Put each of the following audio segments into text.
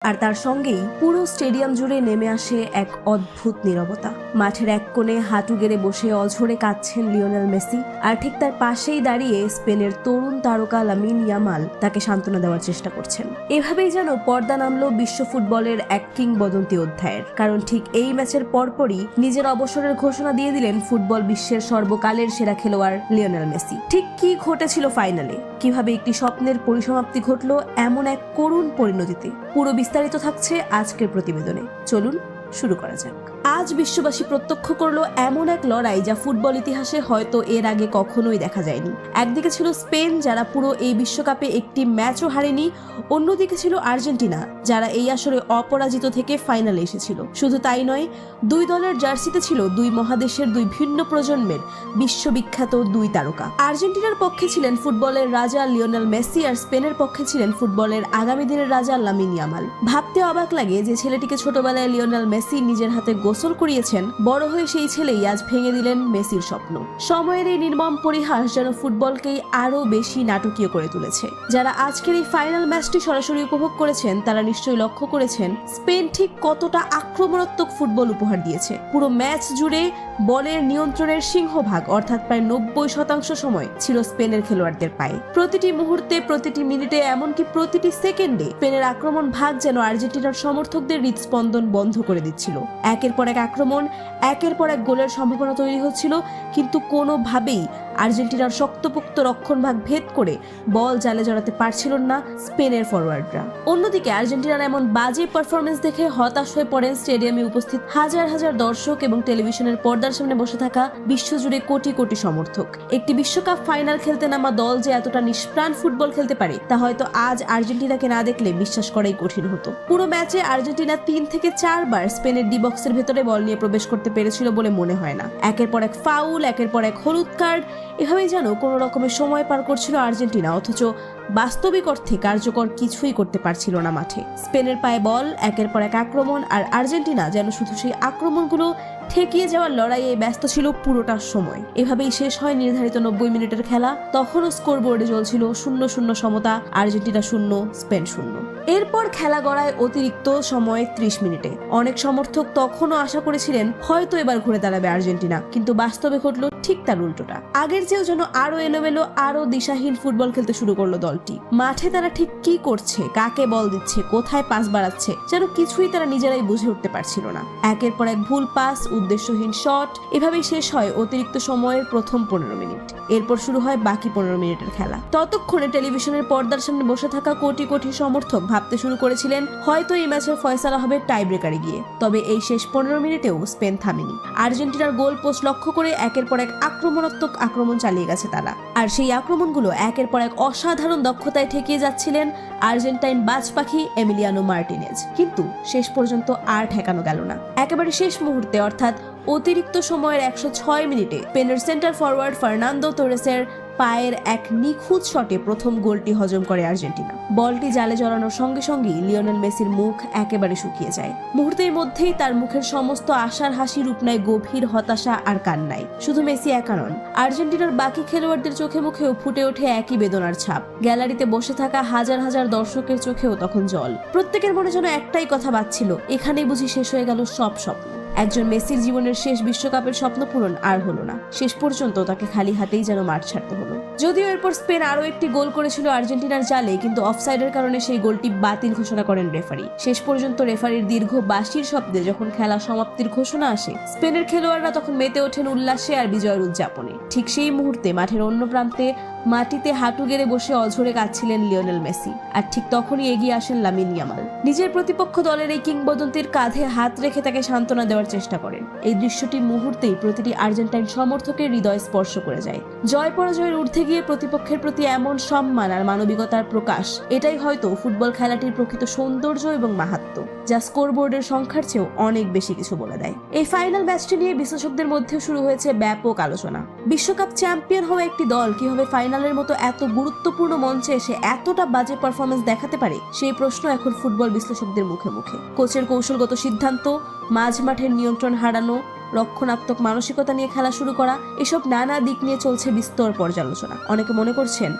আর তার সঙ্গেই পুরো স্টেডিয়াম জুড়ে নেমে আসে এক অদ্ভুত নীরবতা। মাঠের এক কোণে হাঁটু গেড়ে বসে অঝরে কাঁদছেন লিওনেল মেসি, আর ঠিক তার পাশেই দাঁড়িয়ে স্পেনের তরুণ তারকা লামিন ইয়ামাল তাকে সান্ত্বনা দেওয়ার চেষ্টা করছেন। এভাবেই যেন পর্দা নামলো বিশ্ব ফুটবলের এক কিংবদন্তি অধ্যায়ের। কারণ ঠিক এই ম্যাচের পরপরই নিজের অবসরের ঘোষণা দিয়ে দিলেন ফুটবল বিশ্বের সর্বকালের সেরা খেলোয়াড় লিওনেল মেসি। ঠিক কি ঘটেছিল ফাইনালে, কিভাবে একটি স্বপ্নের পরিসমাপ্তি ঘটলো এমন এক করুণ পরিণতিতে, পুরো বিস্তারিত থাকছে আজকের প্রতিবেদনে। চলুন শুরু করা যাক। আজ বিশ্ববাসী প্রত্যক্ষ করলো এমন এক লড়াই যা ফুটবল ইতিহাসে হয়তো এর আগে কখনোই দেখা যায়নি। একদিকে ছিল স্পেন, যারা পুরো এই বিশ্বকাপে একটি ম্যাচও হারেনি। অন্যদিকে ছিল আর্জেন্টিনা, যারা এই আসরে অপরাজিত থেকে ফাইনালে এসেছিল। শুধু তাই নয়, দুই দলের জার্সিতে ছিল দুই মহাদেশের দুই ভিন্ন প্রজন্মের বিশ্ববিখ্যাত দুই তারকা। আর্জেন্টিনার পক্ষে ছিলেন ফুটবলের রাজা লিওনেল মেসি, আর স্পেনের পক্ষে ছিলেন ফুটবলের আগামী দিনের রাজা লামিন ইয়ামাল। ভাবতে অবাক লাগে যে ছেলেটিকে ছোটবেলায় লিওনেল মেসি নিজের হাতে গোসল করিয়েছেন, বড় হয়ে সেই ছেলেই আজ ভেঙে দিলেন মেসির স্বপ্ন। সময়ের এই নির্মম পরিহাস যেন ফুটবলকেই আরো বেশি নাটকীয় করে তুলেছে। যারা আজকের এই ফাইনাল ম্যাচটি সরাসরি উপভোগ করেছেন তারা নিশ্চয়ই লক্ষ্য করেছেন স্পেন ঠিক কতটা আক্রমণাত্মক ফুটবল উপহার দিয়েছে। পুরো ম্যাচ জুড়ে বলের নিয়ন্ত্রণের সিংহভাগ অর্থাৎ প্রায় 90% সময় ছিল স্পেনের খেলোয়াড়দের পায়ে। প্রতিটি মুহূর্তে, প্রতিটি মিনিটে, এমনকি প্রতিটি সেকেন্ডে স্পেনের আক্রমণ ভাগ যেন আর্জেন্টিনার সমর্থকদের হৃদস্পন্দন বন্ধ করে দিচ্ছিল। একের পর এক আক্রমণ, একের পর এক গোলের সম্ভাবনা তৈরি হচ্ছিল, কিন্তু কোনোভাবেই আর্জেন্টিনার শক্তপোক্ত রক্ষণভাগ ভেদ করে বল জালে জড়াতে পারছিল না স্পেনের ফরওয়ার্ডরা। অন্যদিকে আর্জেন্টিনার এমন বাজে পারফরমেন্স দেখে হতাশ হয়ে পড়েন স্টেডিয়ামে উপস্থিত হাজার হাজার দর্শক এবং টেলিভিশনের পর্দার সামনে বসে থাকা বিশ্বজুড়ে কোটি কোটি সমর্থক। একটি বিশ্বকাপ ফাইনাল খেলতে নামা দল যে এতটা নিষ্প্রাণ ফুটবল খেলতে পারে তা হয়তো আজ আর্জেন্টিনাকে না দেখলে বিশ্বাস করাই কঠিন হতো। পুরো ম্যাচে আর্জেন্টিনা 3 থেকে 4 বার স্পেনের ডি বক্সের ভেতরে বল নিয়ে প্রবেশ করতে পেরেছিল বলে মনে হয় না। একের পর এক ফাউল, একের পর এক হলুদ কার্ড, এভাবেই যেন কোনো রকমের সময় পার করছিল আর্জেন্টিনা, অথচ বাস্তবিক অর্থে কার্যকর কিছুই করতে পারছিল না মাঠে। স্পেনের পায়ে বল, একের পর এক আক্রমণ, আর আর্জেন্টিনা যেন শুধু সেই আক্রমণগুলো ঠেকিয়ে যাওয়ার লড়াইয়ে ব্যস্ত ছিল পুরোটা সময়। এভাবেই শেষ হয় নির্ধারিত 90 মিনিটের খেলা। তখনও স্কোরবোর্ডে চলছিল 0-0 সমতা, আর্জেন্টিনা 0, স্পেন 0। এরপর খেলা গড়ায় অতিরিক্ত সময় 30 মিনিটে। অনেক সমর্থক তখনও আশা করেছিলেন হয়তো এবার ঘুরে দাঁড়াবে আর্জেন্টিনা, কিন্তু বাস্তবে ঘটল ঠিক তার উল্টোটা। আগের চেয়েও যেন আরো এলোমেলো, আরো দিশাহীন ফুটবল খেলতে শুরু করলো দলটি। মাঠে তারা ঠিক কি করছে, কাকে বল দিচ্ছে, কোথায় পাস বাড়াচ্ছে, যেন কিছুই তারা নিজেরাই বুঝে উঠতে পারছিল না। একের পর এক ভুল পাস, উদ্দেশ্যহীন শট, এভাবেই শেষ হয় অতিরিক্ত সময়ের প্রথম 15 মিনিট। এরপর শুরু হয় বাকি 15 মিনিটের খেলা। ততক্ষণে টেলিভিশনের পর্দার সামনে বসে থাকা কোটি কোটি সমর্থক ভাবতে শুরু করেছিলেন হয়তো এই ম্যাচের ফয়সালা হবে টাই ব্রেকারে গিয়ে। তবে এই শেষ 15 মিনিটেও স্পেন থামেনি। আর্জেন্টিনার গোল পোস্ট লক্ষ্য করে একের পর এক আক্রমণাত্মক আক্রমণ চালিয়ে গেছে তারা, আর সেই আক্রমণগুলো একের পর এক অসাধারণ দক্ষতায় ঠেকিয়ে যাচ্ছিলেন আর্জেন্টাইন বাজ পাখি এমিলিয়ানো মার্টিনেজ। কিন্তু শেষ পর্যন্ত আর ঠেকানো গেল না। একেবারে শেষ মুহূর্তে অর্থাৎ অতিরিক্ত সময়ের 106 মিনিটে স্পেনের সেন্টার ফরওয়ার্ড ফার্নান্দো তোরেসের পায়ের এক নিখুঁত শটে প্রথম গোলটি হজম করে আর্জেন্টিনা। বলটি জালে জড়ানোর সঙ্গে সঙ্গেই লিওনেল মেসির মুখ একেবারে শুকিয়ে যায়। মুহূর্তের মধ্যেই তার মুখের সমস্ত আশার হাসি রূপ নেয় গভীর হতাশা আর কান্নায়। শুধু মেসি একা নন, আর্জেন্টিনার বাকি খেলোয়াড়দের চোখে মুখেও ফুটে ওঠে একই বেদনার ছাপ। গ্যালারিতে বসে থাকা হাজার হাজার দর্শকের চোখেও তখন জল। প্রত্যেকের মনে যেন একটাই কথা বাজছিল, এখানেই বুঝি শেষ হয়ে গেল সব স্বপ্ন। একজন মেসির জীবনের শেষ বিশ্বকাপের স্বপ্ন পূরণ আর হলো না। শেষ পর্যন্ত তাকে খালি হাতেই যেন মাঠ ছাড়তে হলো। যদিও এরপর স্পেন আরো একটি গোল করেছিল আর্জেন্টিনার জালে, কিন্তু অফসাইডের কারণে সেই গোলটি বাতিল ঘোষণা করেন রেফারি। শেষ পর্যন্ত রেফারির দীর্ঘ বাঁশির শব্দে যখন খেলা সমাপ্তির ঘোষণা আসে, স্পেনের খেলোয়াড়রা তখন মেতে ওঠেন উল্লাসে আর বিজয়ের উদযাপনে। ঠিক সেই মুহূর্তে মাঠের অন্য প্রান্তে মাটিতে হাঁটু গেড়ে বসে অঝরে কাঁদছিলেন লিওনেল মেসি, আর ঠিক তখনই এগিয়ে আসেন লামিন ইয়ামাল। নিজের প্রতিপক্ষ দলের এই কিংবদন্তির কাঁধে হাত রেখে তাকে সান্ত্বনা দেওয়ার চেষ্টা করেন। এই দৃশ্যটি মুহূর্তেই প্রতিটি আর্জেন্টাইন সমর্থকের হৃদয় স্পর্শ করে যায়। জয় পরাজয়ের ঊর্ধ্বে গিয়ে প্রতিপক্ষের প্রতি এমন সম্মান আর মানবিকতার প্রকাশ, এটাই হয়তো ফুটবল খেলাটির প্রকৃত সৌন্দর্য এবং মাহাত্ম্য, যা স্কোরবোর্ডের সংখ্যার চেয়েও অনেক বেশি কিছু বলে দেয়। এই ফাইনাল ম্যাচটি নিয়ে বিশ্লেষকদের মধ্যেও শুরু হয়েছে ব্যাপক আলোচনা। বিশ্বকাপ চ্যাম্পিয়ন হওয়া একটি দল কিভাবে ফাইনালের মতো এত গুরুত্বপূর্ণ মঞ্চে এসে এতটা বাজে পারফরমেন্স দেখাতে পারে, সেই প্রশ্ন এখন ফুটবল বিশ্লেষকদের মুখে মুখে। কোচের কৌশলগত সিদ্ধান্ত, মাঝ মাঠের নিয়ন্ত্রণ হারানো, রক্ষণাত্মক মানসিকতা নিয়ে খেলা শুরু করা, এসব নানা দিক নিয়ে চলছে বিস্তর পর্যালোচনা। অনেকে মনে করছেন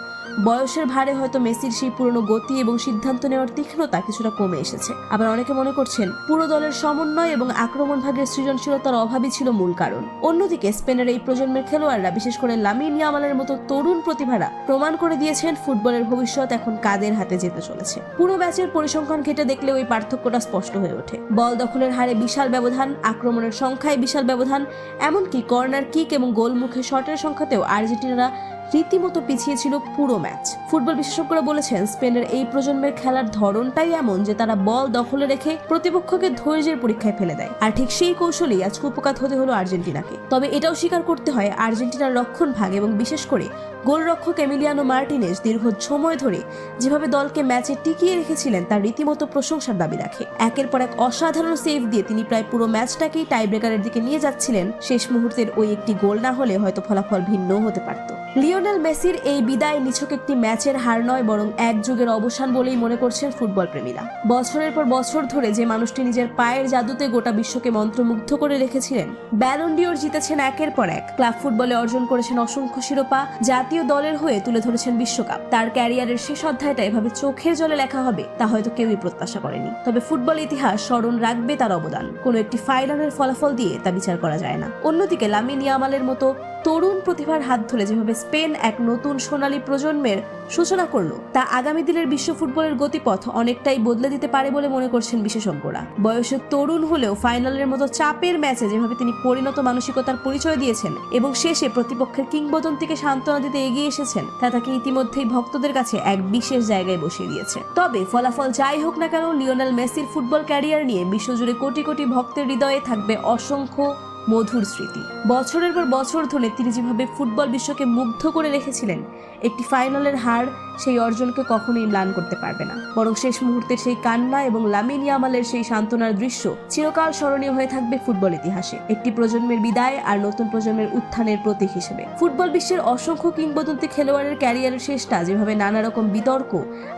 বয়সের ভারে হয়তো মেসির সেই পুরনো গতি এবং সিদ্ধান্ত নেওয়ার তীক্ষ্ণতা কিছুটা কমে এসেছে। আবার অনেকে মনে করছেন পুরো দলের সমন্বয় এবং আক্রমণ ভাগের সৃজনশীলতার অভাবই ছিল মূল কারণ। অন্যদিকে স্পেনের এই প্রজন্মের খেলোয়াড়রা, বিশেষ করে লামিন ইয়ামালের মতো তরুণ প্রতিভারা প্রমাণ করে দিয়েছেন ফুটবলের ভবিষ্যৎ এখন কাদের হাতে যেতে চলেছে। পুরো ম্যাচের পরিসংখ্যান ঘেটে দেখলে ওই পার্থক্যটা স্পষ্ট হয়ে ওঠে। বল দখলের হারে বিশাল ব্যবধান, আক্রমণের সংখ্যায় বিশাল ব্যবধান, এমনকি কর্নার কিক এবং গোলমুখে শটের সংখ্যাতেও আর্জেন্টিনারা রীতিমতো পিছিয়ে ছিল পুরো ম্যাচ। ফুটবল বিশেষজ্ঞরা বলেছেন স্পেনের এই প্রজন্মের খেলার ধরনটাই এমন যে তারা বল দখলে রেখে প্রতিপক্ষকে ধৈর্যের পরীক্ষায় ফেলে দেয়। আর ঠিক সেই কৌশলেই আজ কুপকাত হতে হলো আর্জেন্টিনাকে। তবে এটাও স্বীকার করতে হয় আর্জেন্টিনার রক্ষণ ভাগ এবং বিশেষ করে গোলরক্ষক এমিলিয়ানো মার্টিনেজ দীর্ঘ সময় ধরে যেভাবে দলকে ম্যাচে টিকিয়ে রেখেছিলেন তার রীতিমতো প্রশংসার দাবি রাখে। একের পর এক অসাধারণ সেভ দিয়ে তিনি প্রায় পুরো ম্যাচটাকেই টাই ব্রেকারের দিকে নিয়ে যাচ্ছিলেন। শেষ মুহূর্তের ওই একটি গোল না হলে হয়তো ফলাফল ভিন্ন হতে পারত। লিওনেল মেসির এই বিদায় নিছক একটি ম্যাচের হার নয়, বরং এক যুগের অবসান বলেই মনে করছেন ফুটবল প্রেমীরা। বছরের পর বছর ধরে যে মানুষটি নিজের পায়ের জাদুতে গোটা বিশ্বকে মন্ত্রমুগ্ধ করে রেখেছিলেন, ব্যালন ডিওর জিতেছেন একের পর এক, ক্লাব ফুটবলে অর্জন করেছেন অসংখ্য শিরোপা, জাতীয় দলের হয়ে তুলে ধরেছেন বিশ্বকাপ, তার ক্যারিয়ারের শেষ অধ্যায়টা এভাবে চোখের জলে লেখা হবে তা হয়তো কেউই প্রত্যাশা করেনি। তবে ফুটবল ইতিহাস স্মরণ রাখবে তার অবদান। কোনো একটি ফাইনালের ফলাফল দিয়ে তা বিচার করা যায় না। অন্যদিকে লামিন ইয়ামালের মতো তরুণ প্রতিভার হাত ধরে যেভাবে স্পেন এক নতুন সোনালী প্রজন্মের সূচনা করলো, তা আগামী দিনের বিশ্ব ফুটবলের গতিপথ অনেকটাই বদলে দিতে পারে বলে মনে করছেন বিশেষজ্ঞরা। বয়সে তরুণ হলেও ফাইনালের মতো চাপের ম্যাচে যেভাবে তিনি পরিণত মানসিকতার পরিচয় দিয়েছেন এবং শেষে প্রতিপক্ষের কিংবদন্তিকে সান্ত্বনা দিতে এগিয়ে এসেছেন, তা তাকে ইতিমধ্যেই ভক্তদের কাছে এক বিশেষ জায়গায় বসিয়ে দিয়েছে। তবে ফলাফল যাই হোক না কেন, লিওনেল মেসির ফুটবল ক্যারিয়ার নিয়ে বিশ্বজুড়ে কোটি কোটি ভক্তের হৃদয়ে থাকবে অসংখ্য মধুর স্মৃতি। বছরের পর বছর ধরে তিনি যেভাবে ফুটবল বিশ্বকে মুগ্ধ করে রেখেছিলেন, একটি ফাইনালের হার সেই অর্জনকে কখনোই ম্লান করতে পারবে না। বরং শেষ মুহূর্তের সেই কান্না এবং লামিন ইয়ামালের সেই সান্ত্বনার দৃশ্য চিরকাল স্মরণীয় হয়ে থাকবে ফুটবল ইতিহাসে, একটি প্রজন্মের বিদায় আর নতুন প্রজন্মের উত্থানের প্রতীক হিসেবে। ফুটবল বিশ্বের অসংখ্য কিংবদন্তি খেলোয়াড়ের ক্যারিয়ারের শেষটা যেভাবে নানা রকম বিতর্ক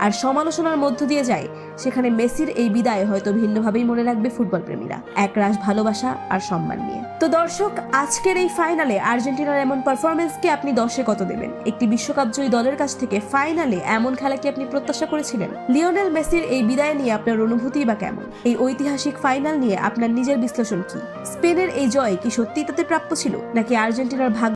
আর সমালোচনার মধ্য দিয়ে যায়, সেখানে মেসির এই বিদায় হয়তো ভিন্নভাবেই মনে রাখবে ফুটবল প্রেমীরা, একরাশ ভালোবাসা আর সম্মান নিয়ে। তো দর্শক, আজকের এই ফাইনালে আর্জেন্টিনার এমন পারফরমেন্সকে আপনি 10-এ কত দেবেন? একটি বিশ্বকাপ জয়ী দলের কাছ থেকে ফাইনালে এমন খেলা কি আপনি প্রত্যাশা করেছিলেন? লিওনেল মেসির এই বিদায় নিয়ে আপনার অনুভূতি বা কেমন? এই ঐতিহাসিক ফাইনাল নিয়ে আপনার নিজের বিশ্লেষণ কি? স্পেনের এই জয় কি সত্যিই তাদের প্রাপ্য ছিল, নাকি আর্জেন্টিনার ভাগ্য